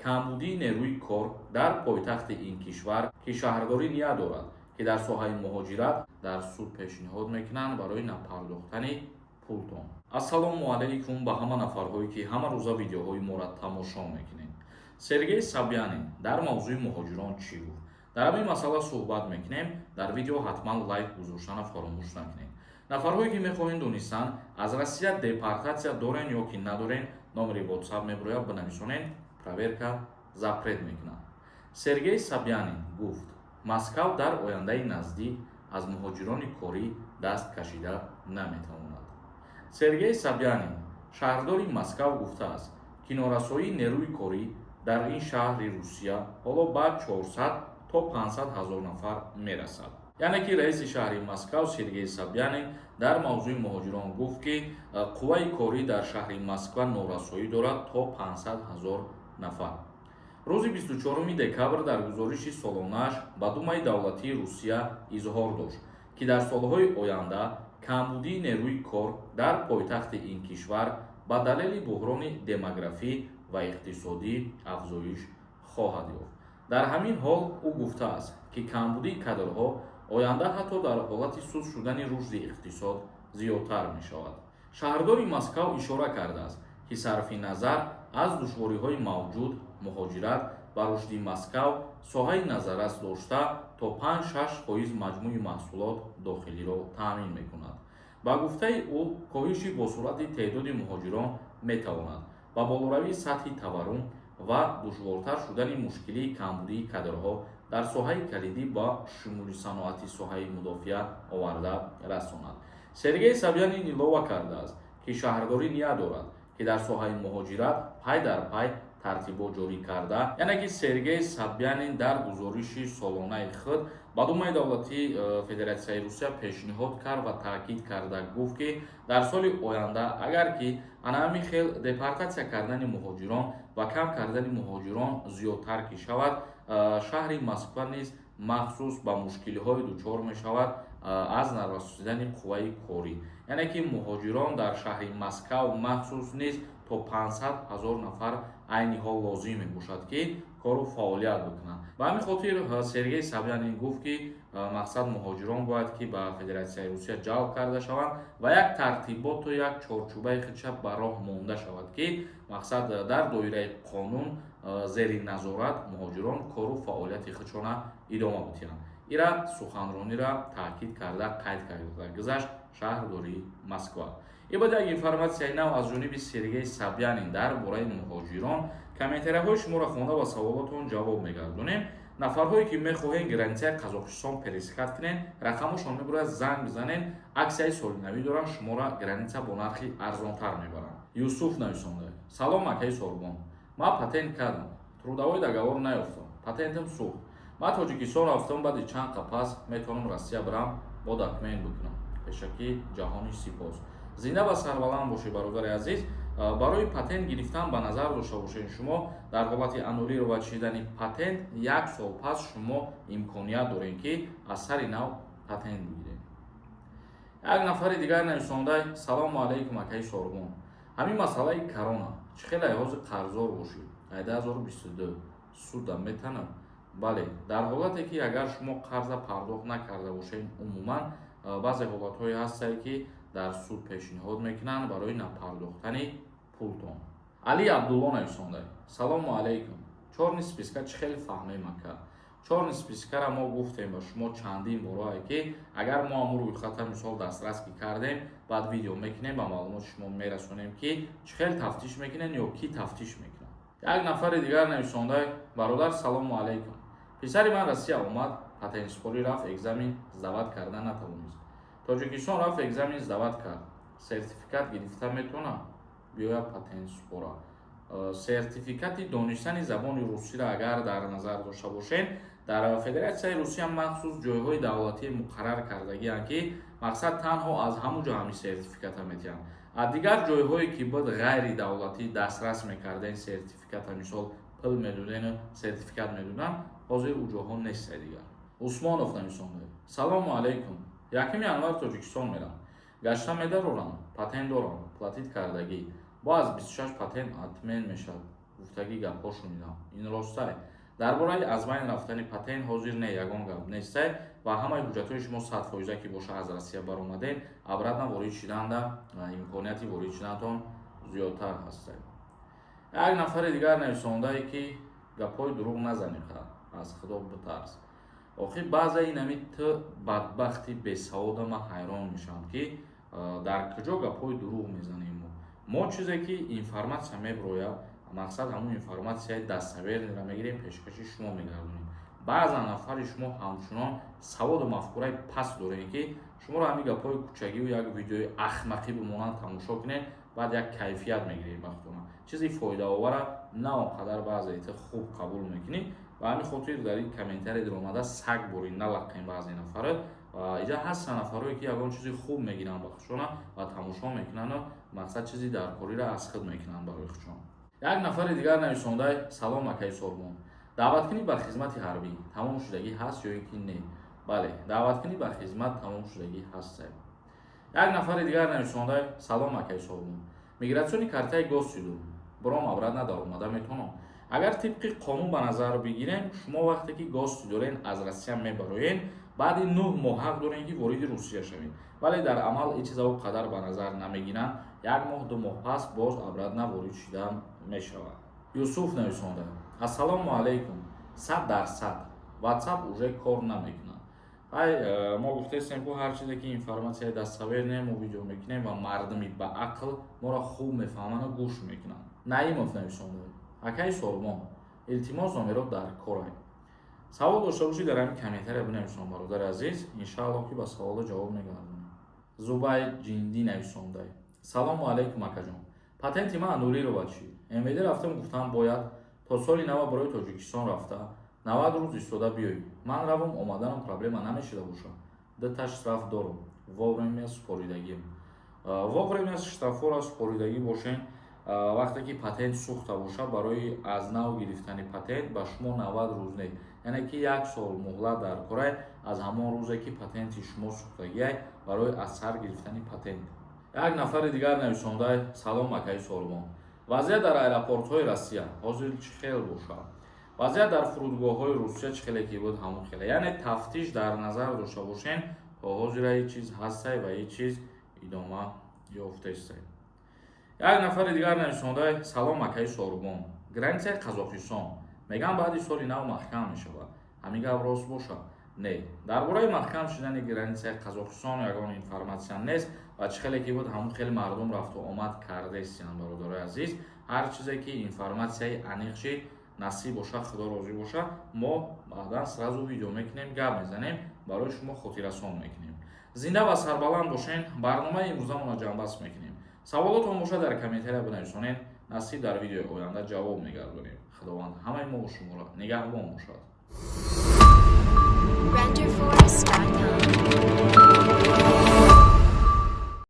камбудии нерӯи кор дар пойтахти ин кишвар ки шаҳрдорӣ ният дорад, ки дар соҳаи муҳоҷират дар суд пешниҳод мекунанд барои напардохтани пултон. Ассалому алайкум ба ҳама нафарҳое ки ҳама рӯза видеоҳои моро тамошо мекунед. Сергей Собянин дар мавзӯи муҳоҷирон чӣ гуфт? Дар ҳамин масъала суҳбат мекунем. Дар видео ҳатман лайк гузоштана фаромӯш накунед. Нафарҳое ки мехоҳанд донистанд аз Россия депортатсия дорен ё ки надорен, номери WhatsApp мебирояд, бинависонед, проверка запрет мекунад. Сергей Собянин гуфт: Москав дар ояндаи наздик аз муҳоҷирони корӣ даст кашида наметавонад. Сергей Собянин, шаҳрдори Москав, гуфтааст, ки норасоии нерӯи корӣ дар ин шаҳри Русия ҳоло ба 400 то 500 ҳазор нафар мерасад. Яъне ки раиси шаҳри Москав Сергей Собянин дар мавзӯи муҳоҷирон гуфт, ки қувваи корӣ дар шаҳри Москва норасоӣ дорад то 500 ҳазор нафар. рӯзи 24 декабр дар гузориши солонааш ба Думаи давлатии Русия изҳор дошт, ки дар солҳои оянда камбудии нерӯи кор дар пойтахти ин кишвар ба далели буҳрони демографӣ ва иқтисодӣ афзоиш хоҳад ёфт. Дар ҳамин ҳол ӯ гуфтааст, ки камбудии кадрҳо оянда ҳатто дар ҳолати суст шудани рушди иқтисод зиёдтар мешавад. Шаҳрдори Москав ишора кардааст, ки сарфи назар аз душвориҳои мавҷуд, муҳоҷират ба рушди Москав соҳаи назаррас дошта то 5-6% маҷмӯи маҳсулот дохилиро таъмин мекунад. Ба гуфтаи ӯ, коҳиши бо суръати теъдоди муҳоҷирон метавонад ба болоравии сатҳи таваррум ва душвортар шудани мушкилии камбудии кадрҳо дар соҳаи калидӣ ба шумули саноати соҳаи мудофиа оварда расонад. Сергей Собянин илова кардааст, ки шаҳрдорӣ ният дорад, ки дар соҳаи муҳоҷират пай дар пай тартибот ҷорӣ карда. Яъне ки Сергей Собянин дар гузориши солонаи худ ба Думаи давлатии Федератсияи Русия пешниҳод кард ва таъкид карда гуфт, ки дар соли оянда агар ки ҳамин хел депортатсия кардани муҳоҷирон ва кам кардани муҳоҷирон зиёдтар ки шавад, шаҳри Москва низ махсус ба мушкилиҳое дучор мешавад аз нарасидани қувваи корӣ. Яъне ки муҳоҷирон дар шаҳри Москав махсус низ то 500 ҳазор нафар айни ҳол лозим мебошад, ки кору фаъолият бикунанд. Ба ҳамин хотир Сергей Собянин гуфт, ки мақсад муҳоҷирон бояд ки ба Федератсияи Русия ҷалб карда шаванд ва як тартиботу як чорчӯбаи худша ба роҳ монда шавад, ки мақсад дар доираи қонун зери назорат муҳоҷирон кору фаъолияти худшона идома бидиҳанд. ира суханронира таъкид карда қайд карда гузашт шаҳрдори Москва. Ибоди як информатсияи нав аз ҷониби Сергей Собянин дар бораи муҳоҷирон. Комментарияҳои шуморо хонда ва саволотон ҷавоб мегардонем. Нафарҳое ки мехоҳед границаи Қазоқистон перескат кунед, рақамашон мебурад, занг бизанед, аксияи соли навӣ доранд, шуморо граница бо нархи арзонтар мебаранд. Юсуф нависонда: салом акаи Сорбон, ман патент кардам, трудовой договор наёфтам, патентам сӯхт. Ман Тоҷикистон рафтам, баъди чанд қапас метавонам Россия барам, бо документ бикунам. Пешакӣ ҷаҳони сипос. Зинда ва сарбаланд бошед бародари азиз. Барои патент гирифтан ба назар дошта бошед, шумо дар ҳолати анӯрӣ ровайт шудани патент 1 сол пас шумо имконият доред, ки аз сари нав патент бигиред. Як нафари дигар нависонда: салому алайкум акаи Сорбон, ҳамин масъалаи корона чӣ хела лиҳози қарздор бошед 2022 судам метанад? Бале, дар ҳолате ки агар шумо қарза пардохт накарда бошед, умуман баъзе ҳолатҳое ҳастае ки дар суд пешниҳод мекунанд барои напардохтани пултон. Али Абдулло нависонда: салому алайкум, чорни списка чӣ хел фаҳмем ака? Чорни спискара мо гуфтем ба шумо чандин борае, ки агар мо ҳамун рӯйхата мисол дастрас ки кардем, баъд видео мекунем ба маълумоти шумо мерасонем, ки чӣ хел тафтиш мекунем ё ки тафтиш мекунад. Як нафари дигар нависонда: бародар, салому алайкум, писари ман Россия омад, патентсупорӣ рафт, экзамен здават карда натавонист. Тоҷикистон рафт, экзамен здават кард, сертификат гирифта метавонад, биёяд патентсупора. Сертификати донистани забони русиро агар дар назар дошта бошед, дар Федератсияи Русия махсус ҷойҳои давлатӣ муқаррар кардагианд, ки мақсад танҳо аз ҳамун ҷо ҳамин сертификата метиҳанд. Дигар ҷойҳое ки буд ғайри давлатӣ дастрас мекарден сертификата, мисол пул медодену сертификат медоданд, ҳозир ӯ ҷоҳо нестае дигар. Усмонов нависонда: салому алайкум, 1 январ Тоҷикистон мерам, гашта медарорам, патент дорам, платит кардагӣ, бо аз 26 патент атмен мешавад. гуфтагӣ гапҳо шунидам. Ин ростае. Дар бораи аз байн рафтани патент ҳозир не ягон гап несте ва ҳамаи ҳуҷҷатҳои шумо 100% ки боша аз Россия баромаден, обратно ворид шиданда ва имконияти ворид шудантон зиёдтар ҳасте. Як нафари дигар нависондае ки гапҳои дурӯғ назанӣ, аз худо битарс. Охир баъза инами ту бадбахти бесавода ман ҳайрон мешавам ки дар куҷо гапҳои дурӯғ мезанем. Мо чизе ки информатсия меброяд, мақсад ҳамун информатсияи даставерниро мегирем, пешкаши шумо мегардонем. Баъзан нафари шумо ҳамчунон саводу мафкураи паст дорем ки шуморо ҳамин гапҳои кӯчагиву як видеои ахмақӣ бимонанд тамошо кунед, баъд як кайфият мегиред бахтона. Чизи фоидаовара на он қадар баъзеи хуб қабул мекунӣ ва ҳамин хотир дар ин комментария дар омада саг бурӣ налаққем баъзе нафара ва иҷа ҳастанд нафарое ки ягон чизи хуб мегиранд ба худшона ва тамошо мекунанд, мақсад чизи даркориро аз худ мекунанд барои худшон. Як нафари дигар нависондаи салом акаи Сормон. Даъваткунӣ ба хизмати ҳарбӣ тамом шудагӣ ҳаст ё ин ки не? Бале, даъваткунӣ ба хизмат тамом шудагӣ ҳаст. Як нафари дигар нависондаи салом акаи Сормон. Мигратсиони картаи гос шудум. Буром обратно дар омада метавонам. Агар тибқи қонун ба назар бигирем, шумо вақте ки гос дорен аз Россия мебароен, баъди 9 моҳ ҳақ дорен ки вориди Русия шавед. Вале дар амал ин чиза он қадар ба назар намегиранд. 1 моҳ 2 моҳ пас боз обратно ворид шудан мешавад. Юсуф нависонда: Ассалому алейкум. 100% WhatsApp уже кор намекунад. Мо гуфтестем ки ҳар чизе ки информатсияи даставерне мо видео мекунем ва мардуми ба ақл моро хуб мефаҳману гӯш мекунанд. Наимов нависонда: Акаи Сормон, илтимос номеро дар корай. Савол дошта бошед дар ҳамин комментария бинависон бародари азиз, иншааллоҳ ки ба саволо ҷавоб мегардонем. Зубай ҷинди нависонда: Салому алейкум акаҷон. Патенти ман ануриро ба чӣ? МВД рафтам гуфтам бояд то соли нав барои Тоҷикистон рафта 90 рӯз истода биёй. Ман равам омаданам проблема намешуда боша. Даташ штраф дорам. Вовремя споридагим. Вовремя штрафора споридагӣ бошен. Вақте ки патент сӯхта боша, барои аз нав гирифтани патент ба шумо 90 рӯз не, яъне ки 1 сол муҳлат дар корай аз ҳамон рӯзе ки патенти шумо сӯхтагиай барои аз сар гирифтани патент. Як нафари дигар нависондаи салом акаи Сормон. Вазъият дар аэропортҳои Россия ҳозир чӣ хел бошад? Вазъият дар фурудгоҳҳои Русия чӣ хеле ки буд ҳамон хеле. Яъне тафтиш дар назар дошта бошен, то ҳозир ин чиз ҳастай ва ин чиз идома ёфтестай. Як нафари дигар нависондаи салом акаи Сормон. Границаи Қазоқистон меган баъди соли нав маҳкам мешавад. Ҳамин гап рост бошад? Не. Дар бораи маҳкам шудани границаи Қазоқистон ягон информатсия нест ва чӣ хеле ки буд ҳамон хеле мардум рафту омад кардестиянд бародари азиз. Ҳар чизе ки информатсияи аниқ шид насиб боша, худо розӣ боша, мо баъдан сразу видео мекунем, гап мезанем, барои шумо хотиррасон мекунем. Зинда ва сарбаланд бошен. Барномаи имрӯзамонро ҷамъбаст мекунем. Саволотон бошад дар комментария бинависонед, насиб дар видеои оянда ҷавоб мегардонем. Худованд ҳамаи мо шуморо нигаҳбон бошад.